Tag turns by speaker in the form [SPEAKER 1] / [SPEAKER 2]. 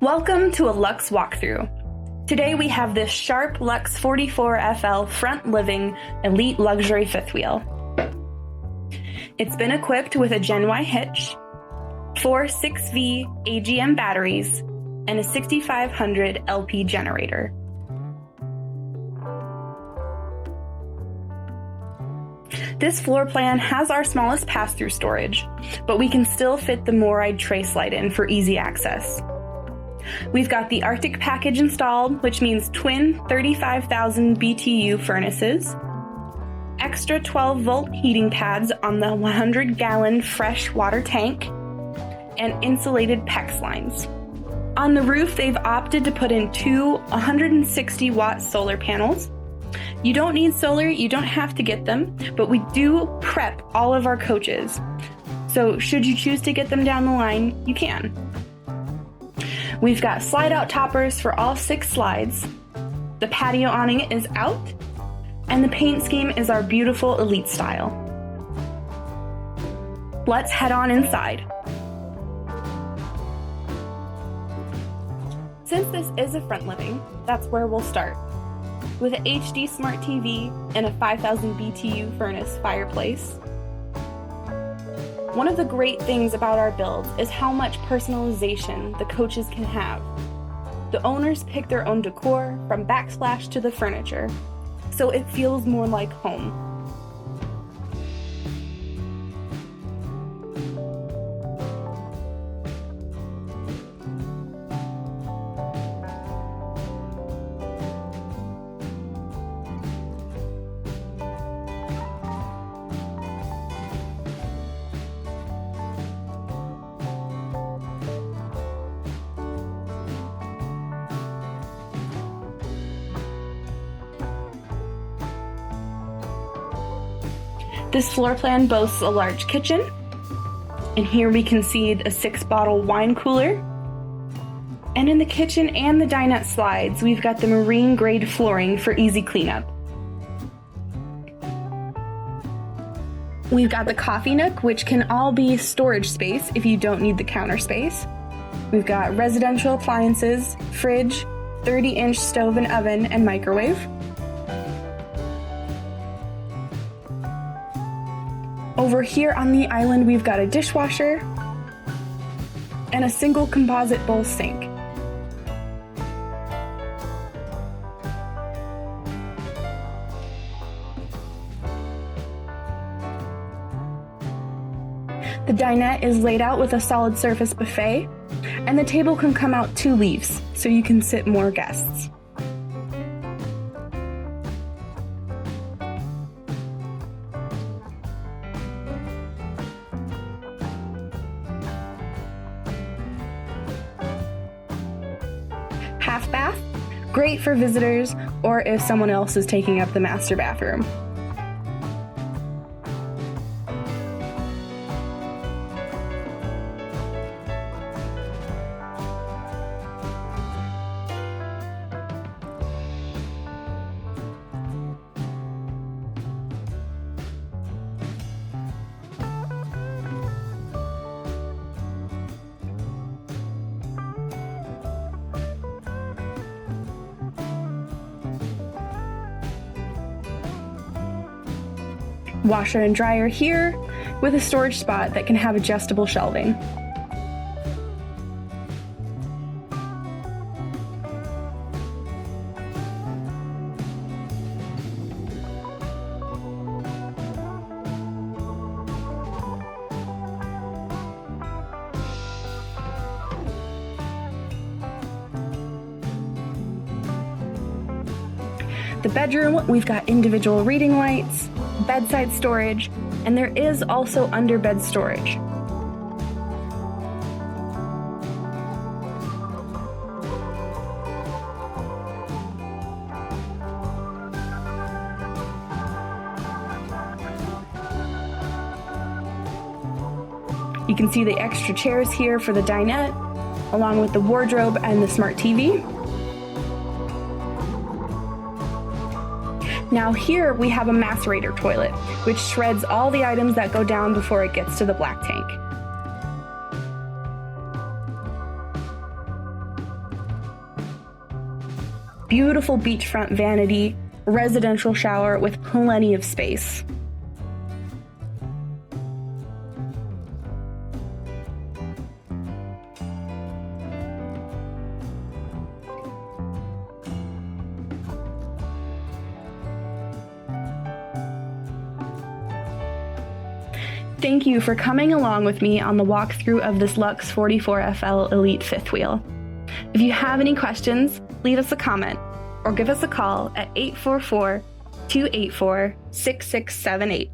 [SPEAKER 1] Welcome to a Luxe walkthrough. Today we have this sharp Luxe 44FL front living elite luxury fifth wheel. It's been equipped with a Gen Y hitch, 4 6V AGM batteries, and a 6500 LP generator. This floor plan has our smallest pass-through storage, but we can still fit the MORryde tray slide in for easy access. We've got the Arctic package installed, which means twin 35,000 BTU furnaces, extra 12-volt heating pads on the 100-gallon fresh water tank, and insulated PEX lines. On the roof, they've opted to put in two 160-watt solar panels. You don't need solar, you don't have to get them, but we do prep all of our coaches. So should you choose to get them down the line, you can. We've got slide-out toppers for all 6 slides. The patio awning is out, and the paint scheme is our beautiful elite style. Let's head on inside. Since this is a front living, that's where we'll start. With an HD smart TV and a 5000 BTU furnace fireplace. One of the great things about our builds is how much personalization the coaches can have. The owners pick their own decor, from backsplash to the furniture, so it feels more like home. This floor plan boasts a large kitchen, and here we can see a 6-bottle wine cooler. And in the kitchen and the dinette slides, we've got the marine grade flooring for easy cleanup. We've got the coffee nook, which can all be storage space if you don't need the counter space. We've got residential appliances, fridge, 30-inch stove and oven, and microwave. Over here on the island, we've got a dishwasher and a single composite bowl sink. The dinette is laid out with a solid surface buffet, and the table can come out 2 leaves, so you can sit more guests. Half bath, great for visitors or if someone else is taking up the master bathroom. Washer and dryer here, with a storage spot that can have adjustable shelving. The bedroom, we've got individual reading lights, bedside storage, and there is also under-bed storage. You can see the extra chairs here for the dinette, along with the wardrobe and the smart TV. Now here we have a macerator toilet, which shreds all the items that go down before it gets to the black tank. beautiful beachfront vanity, residential shower with plenty of space. Thank you for coming along with me on the walkthrough of this Luxe 44FL Elite fifth wheel. If you have any questions, leave us a comment or give us a call at 844-284-6678.